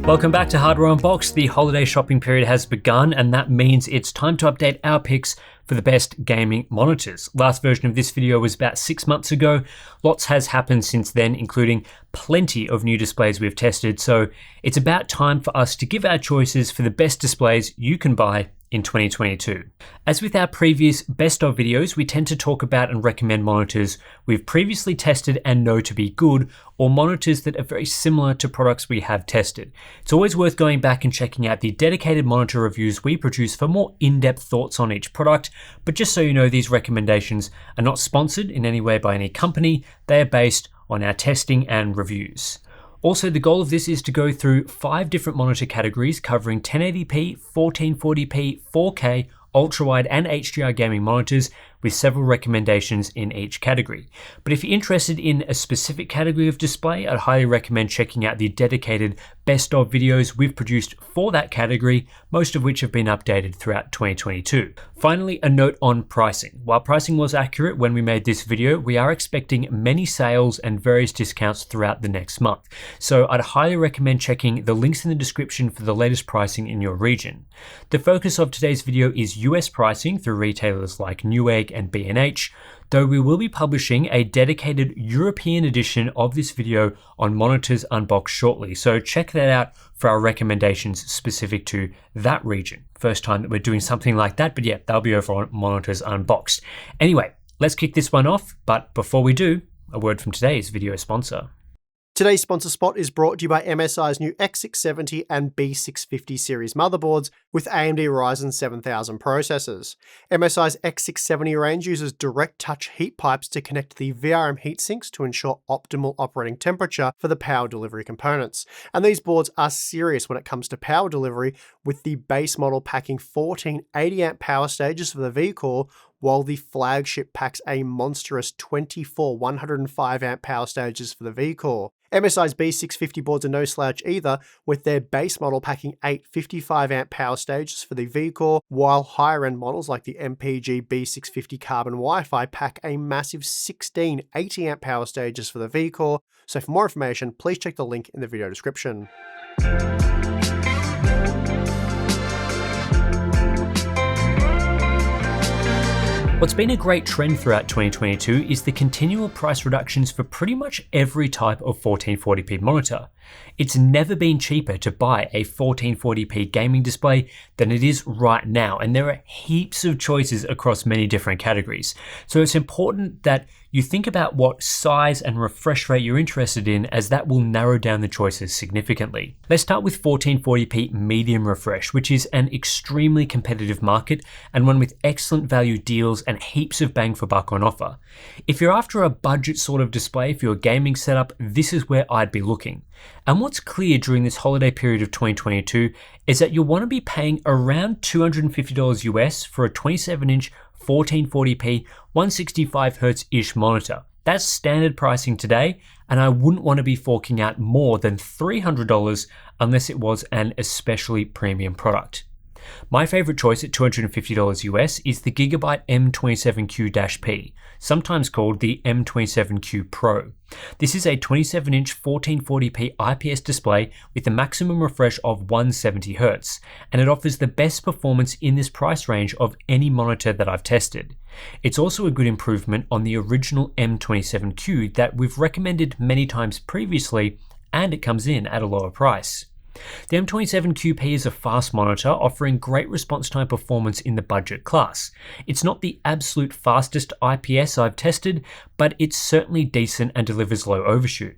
Welcome back to Hardware Unboxed. The holiday shopping period has begun, and that means it's time to update our picks for the best gaming monitors. Last version of this video was about 6 months ago. Lots has happened since then, including plenty of new displays we've tested, so it's about time for us to give our choices for the best displays you can buy in 2022. As with our previous best of videos, we tend to talk about and recommend monitors we've previously tested and know to be good, or monitors that are very similar to products we have tested. It's always worth going back and checking out the dedicated monitor reviews we produce for more in-depth thoughts on each product, but just so you know, these recommendations are not sponsored in any way by any company. They are based on our testing and reviews. Also, the goal of this is to go through 5 different monitor categories covering 1080p, 1440p, 4K, ultrawide and HDR gaming monitors, with several recommendations in each category. But if you're interested in a specific category of display, I'd highly recommend checking out the dedicated best of videos we've produced for that category, most of which have been updated throughout 2022. Finally, a note on pricing. While pricing was accurate when we made this video, we are expecting many sales and various discounts throughout the next month. So I'd highly recommend checking the links in the description for the latest pricing in your region. The focus of today's video is US pricing through retailers like Newegg and B&H, though we will be publishing a dedicated European edition of this video on Monitors Unboxed shortly, so check that out for our recommendations specific to that region. First time that we're doing something like that, but yeah, that'll be over on Monitors Unboxed. Anyway, let's kick this one off, but before we do, a word from today's video sponsor. Today's sponsor spot is brought to you by MSI's new X670 and B650 series motherboards with AMD Ryzen 7000 processors. MSI's X670 range uses direct touch heat pipes to connect the VRM heatsinks to ensure optimal operating temperature for the power delivery components. And these boards are serious when it comes to power delivery, with the base model packing 14 80-amp power stages for the V-Core, while the flagship packs a monstrous 24 105-amp power stages for the V-Core. MSI's B650 boards are no slouch either, with their base model packing 8 55-amp power stages for the V-Core, while higher-end models like the MPG B650 Carbon Wi-Fi pack a massive 16 80-amp power stages for the V-Core. So for more information, please check the link in the video description. What's been a great trend throughout 2022 is the continual price reductions for pretty much every type of 1440p monitor. It's never been cheaper to buy a 1440p gaming display than it is right now, and there are heaps of choices across many different categories. So it's important that you think about what size and refresh rate you're interested in, as that will narrow down the choices significantly. Let's start with 1440p medium refresh, which is an extremely competitive market and one with excellent value deals and heaps of bang for buck on offer. If you're after a budget sort of display for your gaming setup, this is where I'd be looking. And what's clear during this holiday period of 2022 is that you'll want to be paying around $250 US for a 27-inch 1440p 165Hz-ish monitor. That's standard pricing today, and I wouldn't want to be forking out more than $300 unless it was an especially premium product. My favorite choice at $250 US is the Gigabyte M27Q-P, sometimes called the M27Q Pro. This is a 27-inch 1440p IPS display with a maximum refresh of 170Hz, and it offers the best performance in this price range of any monitor that I've tested. It's also a good improvement on the original M27Q that we've recommended many times previously, and it comes in at a lower price. The M27Q-P is a fast monitor offering great response time performance in the budget class. It's not the absolute fastest IPS I've tested, but it's certainly decent and delivers low overshoot.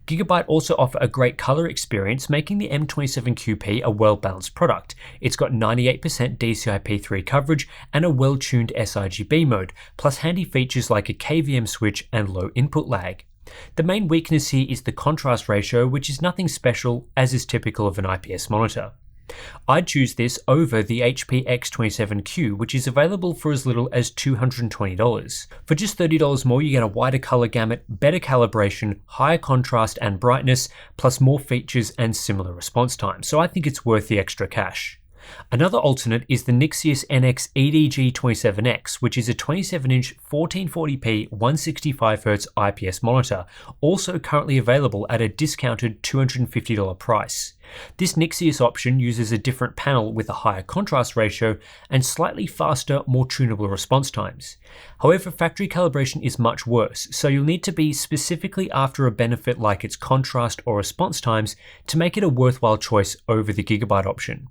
Gigabyte also offer a great color experience, making the M27Q-P a well-balanced product. It's got 98% DCI-P3 coverage and a well-tuned sRGB mode, plus handy features like a KVM switch and low input lag. The main weakness here is the contrast ratio, which is nothing special, as is typical of an IPS monitor. I'd choose this over the HP X27Q, which is available for as little as $220. For just $30 more, you get a wider color gamut, better calibration, higher contrast and brightness, plus more features and similar response time, so I think it's worth the extra cash. Another alternate is the Nixius NX EDG27X, which is a 27-inch 1440p 165Hz IPS monitor, also currently available at a discounted $250 price. This Nixius option uses a different panel with a higher contrast ratio and slightly faster, more tunable response times. However, factory calibration is much worse, so you'll need to be specifically after a benefit like its contrast or response times to make it a worthwhile choice over the Gigabyte option.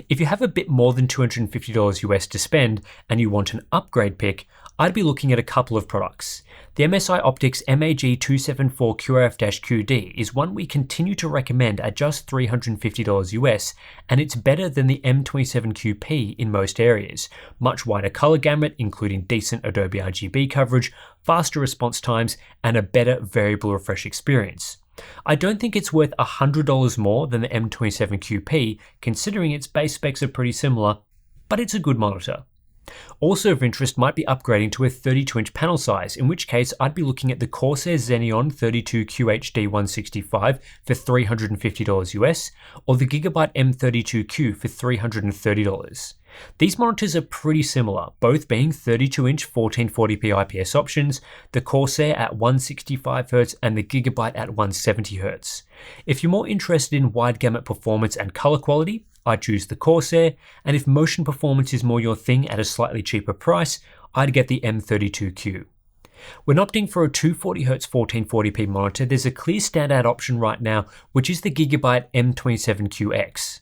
If you have a bit more than $250 US to spend and you want an upgrade pick, I'd be looking at a couple of products. The MSI Optics MAG274 QRF-QD is one we continue to recommend at just $350 US, and it's better than the M27QP in most areas. Much wider color gamut, including decent Adobe RGB coverage, faster response times, and a better variable refresh experience. I don't think it's worth $100 more than the M27QP, considering its base specs are pretty similar, but it's a good monitor. Also of interest might be upgrading to a 32-inch panel size, in which case I'd be looking at the Corsair Xeneon 32QHD165 for $350 US, or the Gigabyte M32Q for $330. These monitors are pretty similar, both being 32-inch 1440p IPS options, the Corsair at 165Hz and the Gigabyte at 170Hz. If you're more interested in wide gamut performance and color quality, I'd choose the Corsair, and if motion performance is more your thing at a slightly cheaper price, I'd get the M32Q. When opting for a 240Hz 1440p monitor, there's a clear standout option right now, which is the Gigabyte M27QX.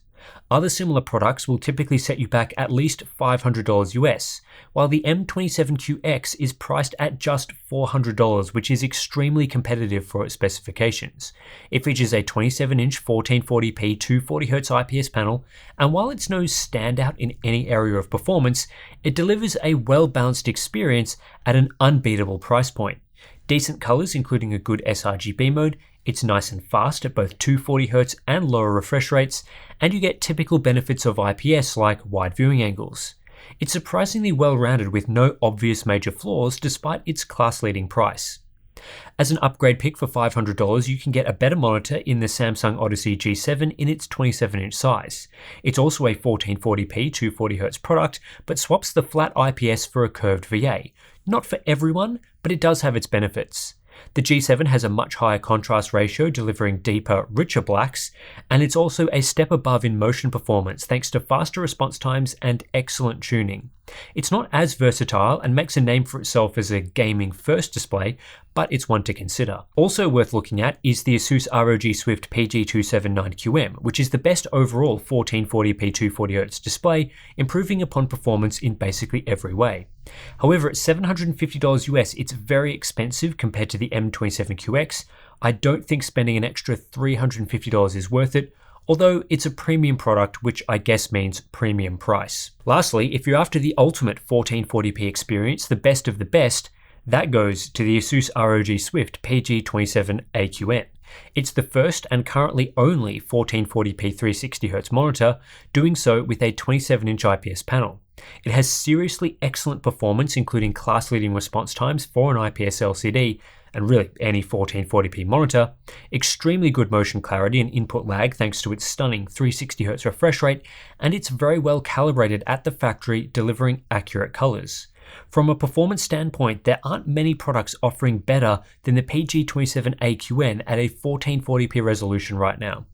Other similar products will typically set you back at least $500 US, while the M27QX is priced at just $400, which is extremely competitive for its specifications. It features a 27-inch 1440p 240Hz IPS panel, and while it's no standout in any area of performance, it delivers a well-balanced experience at an unbeatable price point. Decent colors, including a good sRGB mode, it's nice and fast at both 240Hz and lower refresh rates, and you get typical benefits of IPS like wide viewing angles. It's surprisingly well-rounded with no obvious major flaws despite its class-leading price. As an upgrade pick for $500, you can get a better monitor in the Samsung Odyssey G7 in its 27-inch size. It's also a 1440p 240Hz product, but swaps the flat IPS for a curved VA. Not for everyone, but it does have its benefits. The G7 has a much higher contrast ratio, delivering deeper, richer blacks, and it's also a step above in motion performance thanks to faster response times and excellent tuning. It's not as versatile and makes a name for itself as a gaming-first display, but it's one to consider. Also worth looking at is the Asus ROG Swift PG279QM, which is the best overall 1440p 240Hz display, improving upon performance in basically every way. However, at $750 US, it's very expensive compared to the M27QX. I don't think spending an extra $350 is worth it, although it's a premium product, which I guess means premium price. Lastly, if you're after the ultimate 1440p experience, the best of the best, that goes to the Asus ROG Swift PG27AQN. It's the first and currently only 1440p 360Hz monitor, doing so with a 27-inch IPS panel. It has seriously excellent performance, including class-leading response times for an IPS LCD, and really any 1440p monitor, extremely good motion clarity and input lag thanks to its stunning 360Hz refresh rate, and it's very well calibrated at the factory, delivering accurate colors. From a performance standpoint, there aren't many products offering better than the PG27AQN at a 1440p resolution right now.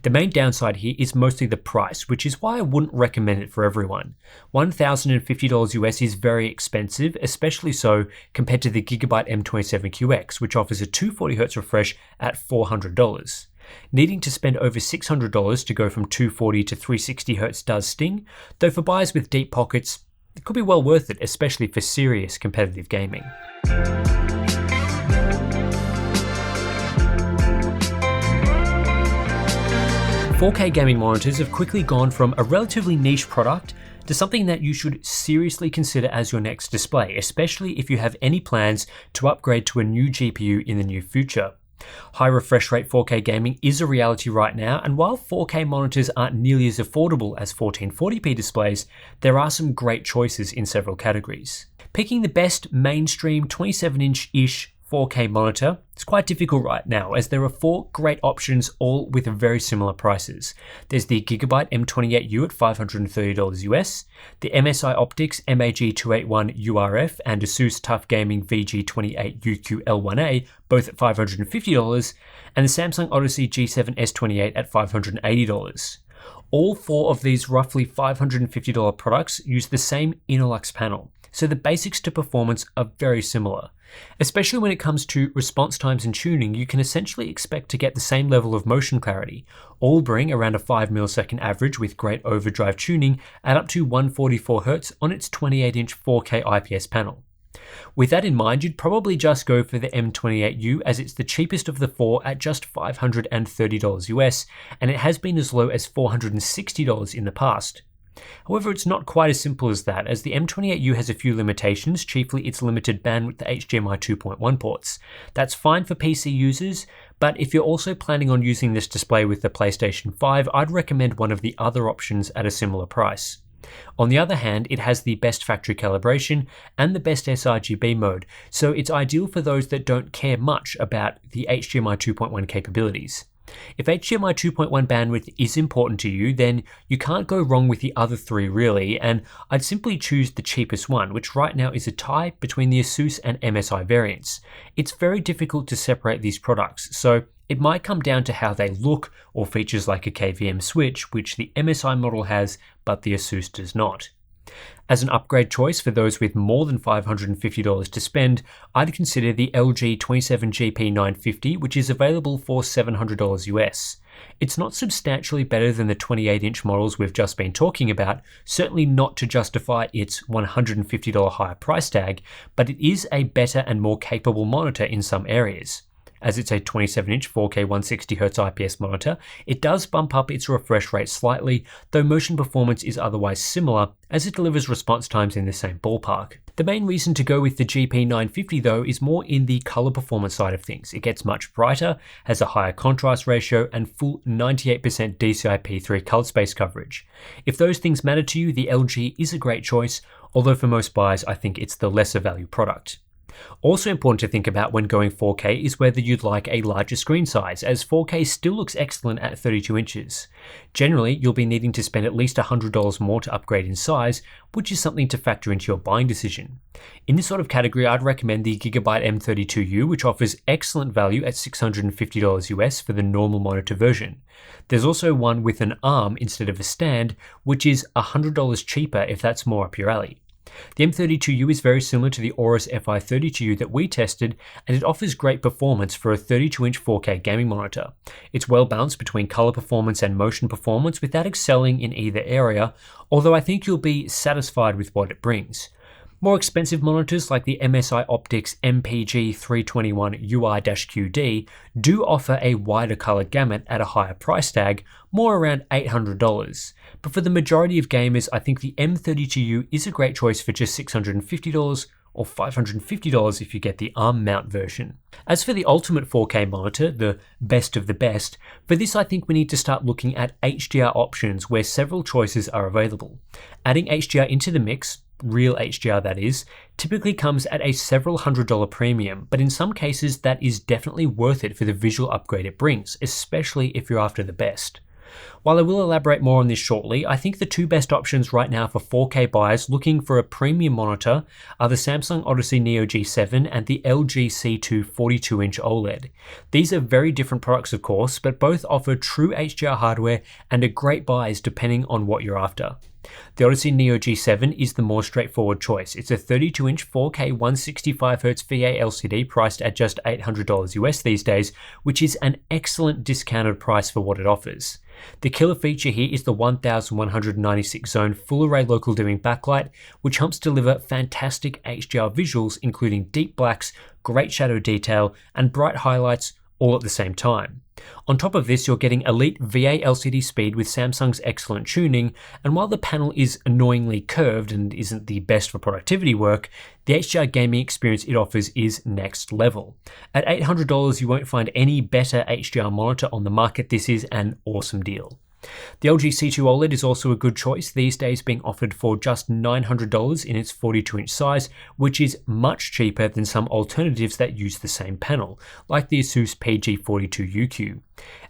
The main downside here is mostly the price, which is why I wouldn't recommend it for everyone. $1,050 US is very expensive, especially so compared to the Gigabyte M27QX, which offers a 240Hz refresh at $400. Needing to spend over $600 to go from 240 to 360Hz does sting, though for buyers with deep pockets, it could be well worth it, especially for serious competitive gaming. 4K gaming monitors have quickly gone from a relatively niche product to something that you should seriously consider as your next display, especially if you have any plans to upgrade to a new GPU in the near future. High refresh rate 4K gaming is a reality right now, and while 4K monitors aren't nearly as affordable as 1440p displays, there are some great choices in several categories. Picking the best mainstream 27-inch-ish 4K monitor, it's quite difficult right now as there are 4 great options all with very similar prices. There's the Gigabyte M28U at $530 US, the MSI Optics MAG281 URF and Asus TUF Gaming VG28 UQ-L1A, both at $550, and the Samsung Odyssey G7 S28 at $580. All 4 of these roughly $550 products use the same Innolux panel, so the basics to performance are very similar. Especially when it comes to response times and tuning, you can essentially expect to get the same level of motion clarity, all bring around a 5 millisecond average with great overdrive tuning at up to 144Hz on its 28-inch 4K IPS panel. With that in mind, you'd probably just go for the M28U as it's the cheapest of the 4 at just $530 US, and it has been as low as $460 in the past. However, it's not quite as simple as that, as the M28U has a few limitations, chiefly its limited bandwidth to HDMI 2.1 ports. That's fine for PC users, but if you're also planning on using this display with the PlayStation 5, I'd recommend one of the other options at a similar price. On the other hand, it has the best factory calibration and the best sRGB mode, so it's ideal for those that don't care much about the HDMI 2.1 capabilities. If HDMI 2.1 bandwidth is important to you, then you can't go wrong with the other 3 really, and I'd simply choose the cheapest one, which right now is a tie between the Asus and MSI variants. It's very difficult to separate these products, so it might come down to how they look or features like a KVM switch, which the MSI model has, but the Asus does not. As an upgrade choice for those with more than $550 to spend, I'd consider the LG 27GP950, which is available for $700 US. It's not substantially better than the 28-inch models we've just been talking about, certainly not to justify its $150 higher price tag, but it is a better and more capable monitor in some areas. As it's a 27-inch 4K 160Hz IPS monitor, it does bump up its refresh rate slightly, though motion performance is otherwise similar, as it delivers response times in the same ballpark. The main reason to go with the GP950 though is more in the color performance side of things. It gets much brighter, has a higher contrast ratio, and full 98% DCI-P3 color space coverage. If those things matter to you, the LG is a great choice, although for most buyers I think it's the lesser value product. Also important to think about when going 4K is whether you'd like a larger screen size, as 4K still looks excellent at 32 inches. Generally, you'll be needing to spend at least $100 more to upgrade in size, which is something to factor into your buying decision. In this sort of category, I'd recommend the Gigabyte M32U, which offers excellent value at $650 US for the normal monitor version. There's also one with an arm instead of a stand, which is $100 cheaper if that's more up your alley. The M32U is very similar to the Aorus FI32U that we tested, and it offers great performance for a 32-inch 4K gaming monitor. It's well balanced between color performance and motion performance without excelling in either area, although I think you'll be satisfied with what it brings. More expensive monitors like the MSI Optics MPG321 UI-QD do offer a wider color gamut at a higher price tag, more around $800. But for the majority of gamers, I think the M32U is a great choice for just $650 or $550 if you get the ARM mount version. As for the ultimate 4K monitor, the best of the best, for this I think we need to start looking at HDR options where several choices are available. Adding HDR into the mix, real HDR that is, typically comes at a several $100 premium, but in some cases that is definitely worth it for the visual upgrade it brings, especially if you're after the best. While I will elaborate more on this shortly, I think the 2 best options right now for 4K buyers looking for a premium monitor are the Samsung Odyssey Neo G7 and the LG C2 42-inch OLED. These are very different products of course, but both offer true HDR hardware and are great buys depending on what you're after. The Odyssey Neo G7 is the more straightforward choice. It's a 32-inch 4K 165Hz VA LCD priced at just $800 US these days, which is an excellent discounted price for what it offers. The killer feature here is the 1196 zone full array local dimming backlight, which helps deliver fantastic HDR visuals including deep blacks, great shadow detail, and bright highlights all at the same time. On top of this, you're getting elite VA LCD speed with Samsung's excellent tuning, and while the panel is annoyingly curved and isn't the best for productivity work, the HDR gaming experience it offers is next level. At $800 you won't find any better HDR monitor on the market. This is an awesome deal. The LG C2 OLED is also a good choice, these days being offered for just $900 in its 42-inch size, which is much cheaper than some alternatives that use the same panel, like the Asus PG42UQ.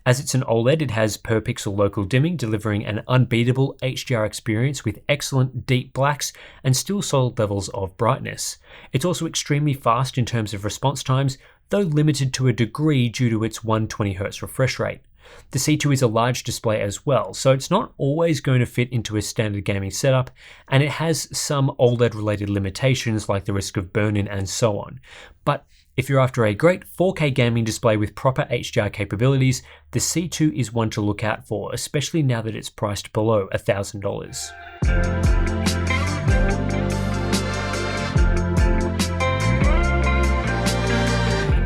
As it's an OLED, it has per-pixel local dimming, delivering an unbeatable HDR experience with excellent deep blacks and still solid levels of brightness. It's also extremely fast in terms of response times, though limited to a degree due to its 120Hz refresh rate. The C2 is a large display as well, so it's not always going to fit into a standard gaming setup, and it has some OLED-related limitations like the risk of burn-in and so on. But if you're after a great 4K gaming display with proper HDR capabilities, the C2 is one to look out for, especially now that it's priced below $1,000.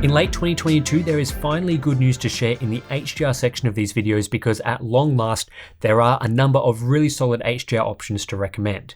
In late 2022, there is finally good news to share in the HDR section of these videos because at long last, there are a number of really solid HDR options to recommend.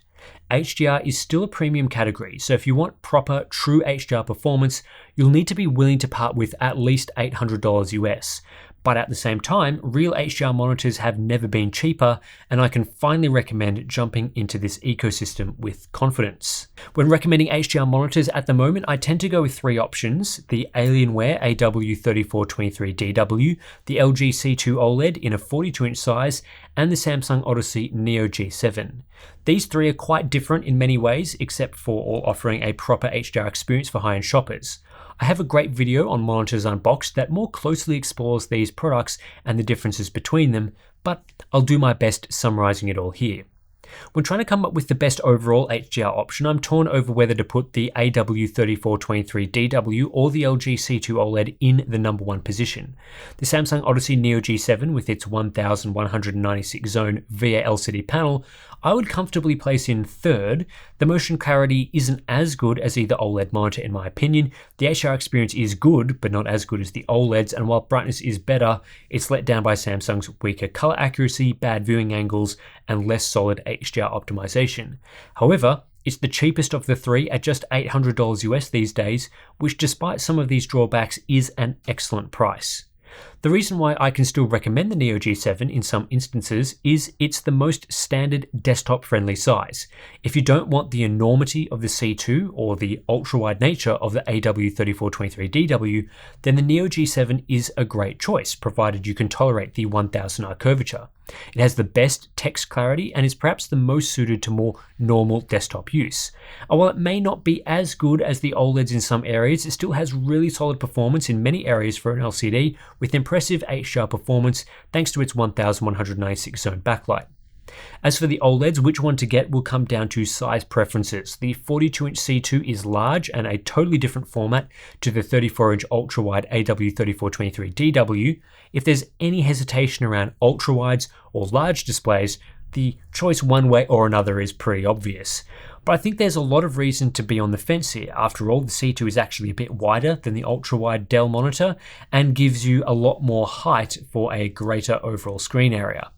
HDR is still a premium category, so if you want proper, true HDR performance, you'll need to be willing to part with at least $800 US. But at the same time, real HDR monitors have never been cheaper, and I can finally recommend jumping into this ecosystem with confidence. When recommending HDR monitors at the moment, I tend to go with three options: the Alienware AW3423DW, the LG C2 OLED in a 42-inch size, and the Samsung Odyssey Neo G7. These three are quite different in many ways, except for all offering a proper HDR experience for high-end shoppers. I have a great video on Monitors Unboxed that more closely explores these products and the differences between them, but I'll do my best summarizing it all here. When trying to come up with the best overall HDR option, I'm torn over whether to put the AW3423DW or the LG C2 OLED in the number one position. The Samsung Odyssey Neo G7 with its 1196 zone VA LCD panel, I would comfortably place in third. The motion clarity isn't as good as either OLED monitor in my opinion. The HDR experience is good, but not as good as the OLEDs, and while brightness is better, it's let down by Samsung's weaker color accuracy, bad viewing angles, and less solid HDR optimization. However, it's the cheapest of the three at just $800 US these days, which despite some of these drawbacks is an excellent price. The reason why I can still recommend the Neo G7 in some instances is it's the most standard desktop-friendly size. If you don't want the enormity of the C2 or the ultra-wide nature of the AW3423DW, then the Neo G7 is a great choice, provided you can tolerate the 1000R curvature. It has the best text clarity and is perhaps the most suited to more normal desktop use. And while it may not be as good as the OLEDs in some areas, it still has really solid performance in many areas for an LCD, with impressive HDR performance thanks to its 1196 zone backlight. As for the OLEDs, which one to get will come down to size preferences. The 42-inch C2 is large and a totally different format to the 34-inch ultra-wide AW3423DW. If there's any hesitation around ultra-wides or large displays, the choice one way or another is pretty obvious. But I think there's a lot of reason to be on the fence here. After all, the C2 is actually a bit wider than the ultra-wide Dell monitor and gives you a lot more height for a greater overall screen area.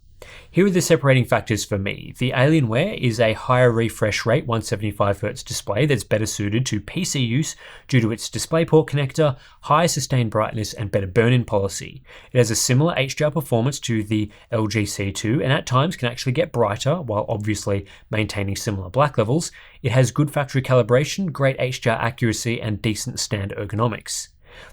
Here are the separating factors for me. The Alienware is a higher refresh rate 175Hz display that's better suited to PC use due to its DisplayPort connector, higher sustained brightness, and better burn-in policy. It has a similar HDR performance to the LG C2 and at times can actually get brighter while obviously maintaining similar black levels. It has good factory calibration, great HDR accuracy, and decent stand ergonomics.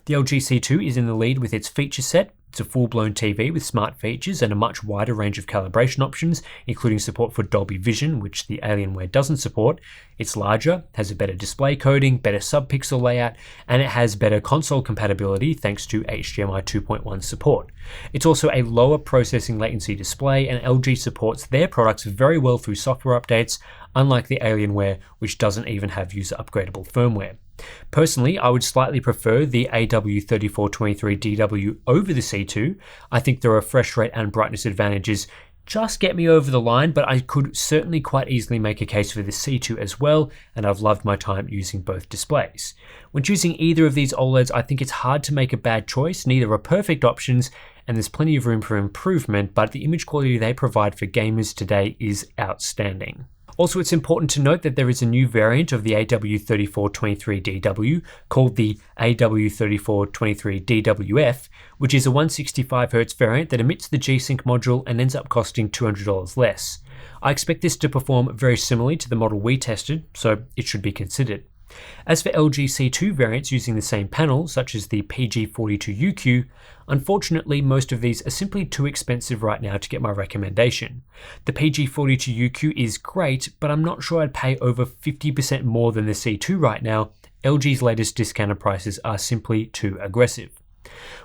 The LG C2 is in the lead with its feature set. It's a full-blown TV with smart features and a much wider range of calibration options, including support for Dolby Vision, which the Alienware doesn't support. It's larger, has a better display coding, better sub-pixel layout, and it has better console compatibility thanks to HDMI 2.1 support. It's also a lower processing latency display, and LG supports their products very well through software updates, unlike the Alienware, which doesn't even have user-upgradable firmware. Personally, I would slightly prefer the AW3423DW over the C2. I think the refresh rate and brightness advantages just get me over the line, but I could certainly quite easily make a case for the C2 as well, and I've loved my time using both displays. When choosing either of these OLEDs, I think it's hard to make a bad choice. Neither are perfect options, and there's plenty of room for improvement, but the image quality they provide for gamers today is outstanding. Also, it's important to note that there is a new variant of the AW3423DW called the AW3423DWF, which is a 165Hz variant that omits the G-Sync module and ends up costing $200 less. I expect this to perform very similarly to the model we tested, so it should be considered. As for LG C2 variants using the same panel, such as the PG42UQ, unfortunately most of these are simply too expensive right now to get my recommendation. The PG42UQ is great, but I'm not sure I'd pay over 50% more than the C2 right now. LG's latest discounted prices are simply too aggressive.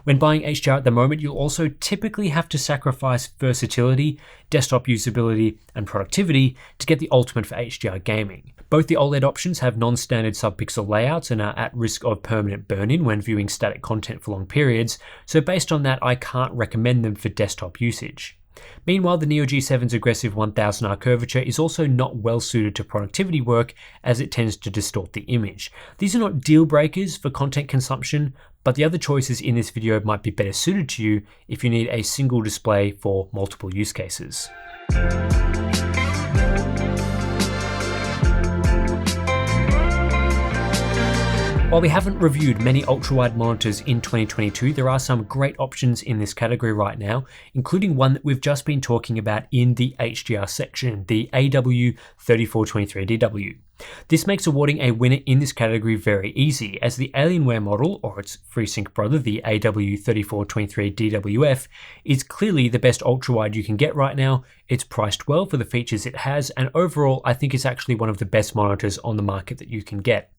When buying HDR at the moment, you'll also typically have to sacrifice versatility, desktop usability, and productivity to get the ultimate for HDR gaming. Both the OLED options have non-standard subpixel layouts and are at risk of permanent burn-in when viewing static content for long periods, so based on that, I can't recommend them for desktop usage. Meanwhile, the Neo G7's aggressive 1000R curvature is also not well suited to productivity work as it tends to distort the image. These are not deal breakers for content consumption, but the other choices in this video might be better suited to you if you need a single display for multiple use cases. While we haven't reviewed many ultrawide monitors in 2022, there are some great options in this category right now, including one that we've just been talking about in the HDR section, the AW3423DW. This makes awarding a winner in this category very easy, as the Alienware model, or its FreeSync brother, the AW3423DWF, is clearly the best ultrawide you can get right now. It's priced well for the features it has, and overall I think it's actually one of the best monitors on the market that you can get.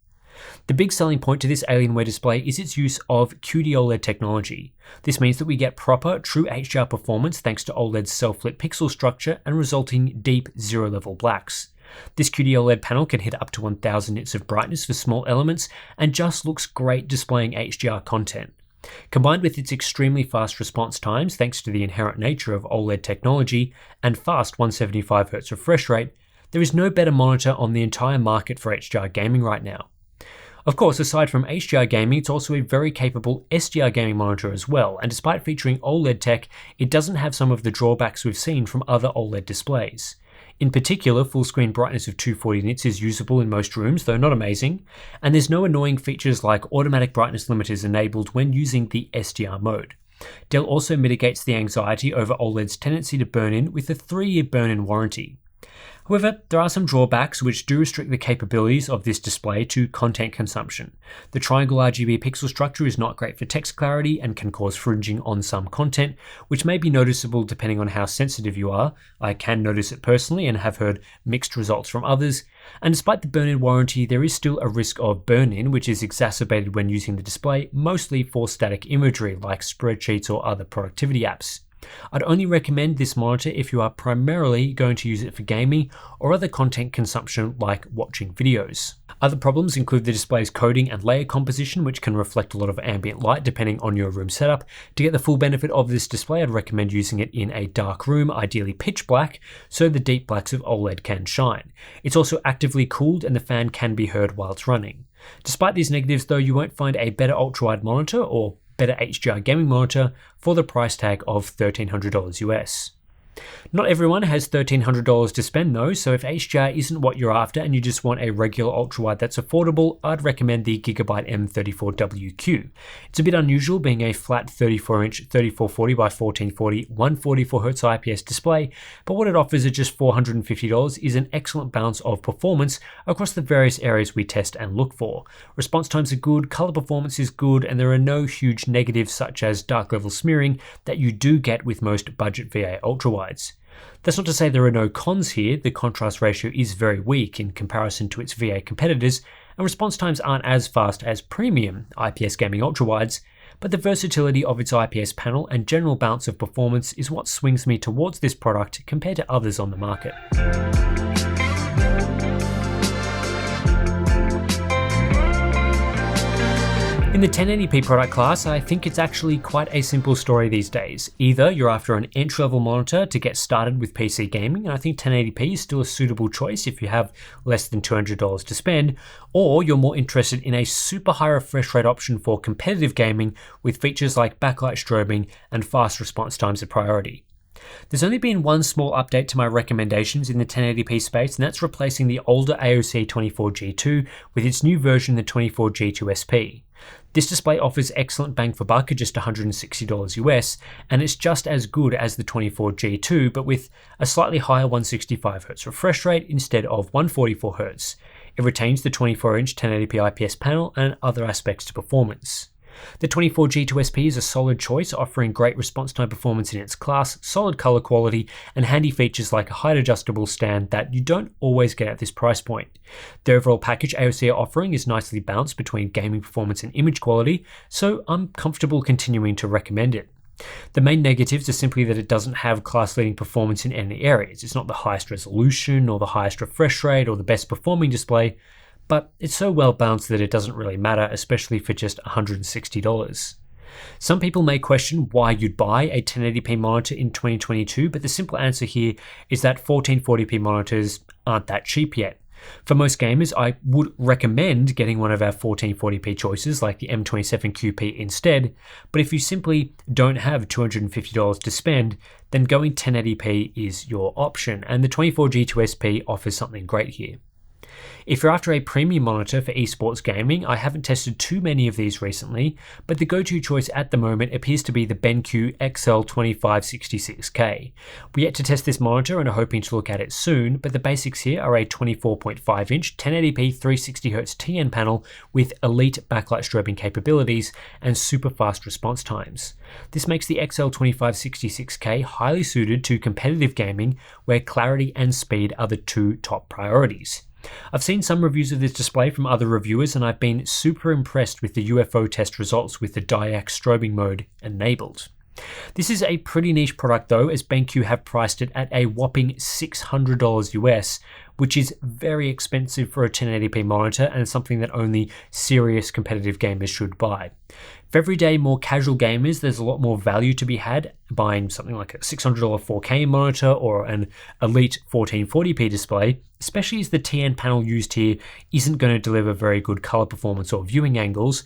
The big selling point to this Alienware display is its use of QD-OLED technology. This means that we get proper, true HDR performance thanks to OLED's self-lit pixel structure and resulting deep zero-level blacks. This QD-OLED panel can hit up to 1000 nits of brightness for small elements and just looks great displaying HDR content. Combined with its extremely fast response times thanks to the inherent nature of OLED technology and fast 175Hz refresh rate, there is no better monitor on the entire market for HDR gaming right now. Of course, aside from HDR gaming, it's also a very capable SDR gaming monitor as well, and despite featuring OLED tech, it doesn't have some of the drawbacks we've seen from other OLED displays. In particular, full screen brightness of 240 nits is usable in most rooms, though not amazing, and there's no annoying features like automatic brightness limiters enabled when using the SDR mode. Dell also mitigates the anxiety over OLED's tendency to burn in with a 3-year burn-in warranty. However, there are some drawbacks which do restrict the capabilities of this display to content consumption. The triangle RGB pixel structure is not great for text clarity and can cause fringing on some content, which may be noticeable depending on how sensitive you are. I can notice it personally and have heard mixed results from others. And despite the burn-in warranty, there is still a risk of burn-in, which is exacerbated when using the display, mostly for static imagery like spreadsheets or other productivity apps. I'd only recommend this monitor if you are primarily going to use it for gaming or other content consumption like watching videos. Other problems include the display's coding and layer composition, which can reflect a lot of ambient light depending on your room setup. To get the full benefit of this display, I'd recommend using it in a dark room, ideally pitch black, so the deep blacks of OLED can shine. It's also actively cooled and the fan can be heard while it's running. Despite these negatives though, you won't find a better ultrawide monitor or better HDR gaming monitor for the price tag of $1,300 US. Not everyone has $1,300 to spend though, so if HDR isn't what you're after and you just want a regular ultrawide that's affordable, I'd recommend the Gigabyte M34WQ. It's a bit unusual being a flat 34-inch 3440 by 1440 144Hz IPS display, but what it offers at just $450 is an excellent balance of performance across the various areas we test and look for. Response times are good, color performance is good, and there are no huge negatives such as dark level smearing that you do get with most budget VA ultrawides. That's not to say there are no cons here. The contrast ratio is very weak in comparison to its VA competitors, and response times aren't as fast as premium IPS gaming ultrawides, but the versatility of its IPS panel and general balance of performance is what swings me towards this product compared to others on the market. In the 1080p product class, I think it's actually quite a simple story these days. Either you're after an entry-level monitor to get started with PC gaming, and I think 1080p is still a suitable choice if you have less than $200 to spend, or you're more interested in a super high refresh rate option for competitive gaming with features like backlight strobing and fast response times a priority. There's only been one small update to my recommendations in the 1080p space, and that's replacing the older AOC 24G2 with its new version, the 24G2 SP. This display offers excellent bang for buck at just $160 US, and it's just as good as the 24G2, but with a slightly higher 165Hz refresh rate instead of 144Hz. It retains the 24-inch 1080p IPS panel and other aspects to performance. The 24G2 SP is a solid choice, offering great response time performance in its class, solid color quality, and handy features like a height adjustable stand that you don't always get at this price point. The overall package AOC are offering is nicely balanced between gaming performance and image quality, so I'm comfortable continuing to recommend it. The main negatives are simply that it doesn't have class-leading performance in any areas. It's not the highest resolution or the highest refresh rate or the best performing display, but it's so well balanced that it doesn't really matter, especially for just $160. Some people may question why you'd buy a 1080p monitor in 2022, but the simple answer here is that 1440p monitors aren't that cheap yet. For most gamers, I would recommend getting one of our 1440p choices like the M27QP instead, but if you simply don't have $250 to spend, then going 1080p is your option, and the 24G2 SP offers something great here. If you're after a premium monitor for esports gaming, I haven't tested too many of these recently, but the go-to choice at the moment appears to be the BenQ XL2566K. We're yet to test this monitor and are hoping to look at it soon, but the basics here are a 24.5-inch 1080p 360Hz TN panel with elite backlight strobing capabilities and super fast response times. This makes the XL2566K highly suited to competitive gaming, where clarity and speed are the two top priorities. I've seen some reviews of this display from other reviewers, and I've been super impressed with the UFO test results with the DIAC strobing mode enabled. This is a pretty niche product though, as BenQ have priced it at a whopping $600 US, which is very expensive for a 1080p monitor and something that only serious competitive gamers should buy. For everyday, more casual gamers, there's a lot more value to be had buying something like a $600 4K monitor or an elite 1440p display, especially as the TN panel used here isn't going to deliver very good color performance or viewing angles.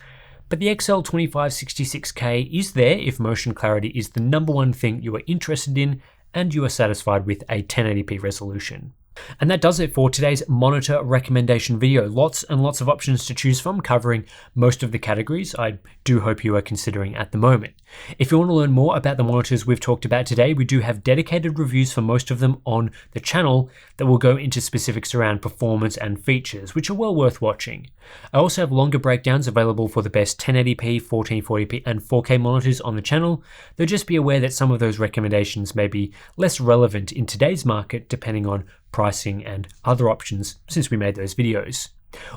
But the XL2566K is there if motion clarity is the number one thing you are interested in and you are satisfied with a 1080p resolution. And that does it for today's monitor recommendation video. Lots and lots of options to choose from, covering most of the categories I do hope you are considering at the moment. If you want to learn more about the monitors we've talked about today, we do have dedicated reviews for most of them on the channel that will go into specifics around performance and features, which are well worth watching. I also have longer breakdowns available for the best 1080p, 1440p and 4K monitors on the channel, though just be aware that some of those recommendations may be less relevant in today's market depending on pricing and other options since we made those videos.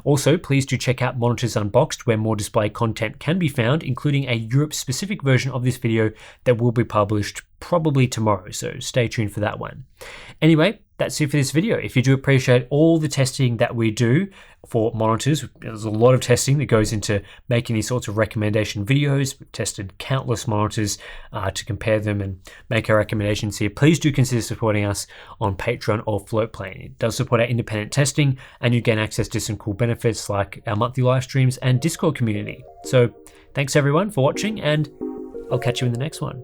Also, please do check out Monitors Unboxed, where more display content can be found, including a Europe-specific version of this video that will be published probably tomorrow, so stay tuned for that one. Anyway, that's it for this video. If you do appreciate all the testing that we do for monitors, there's a lot of testing that goes into making these sorts of recommendation videos. We've tested countless monitors to compare them and make our recommendations here. Please do consider supporting us on Patreon or Floatplane. It does support our independent testing, and you gain access to some cool benefits like our monthly live streams and Discord community. So thanks everyone for watching, and I'll catch you in the next one.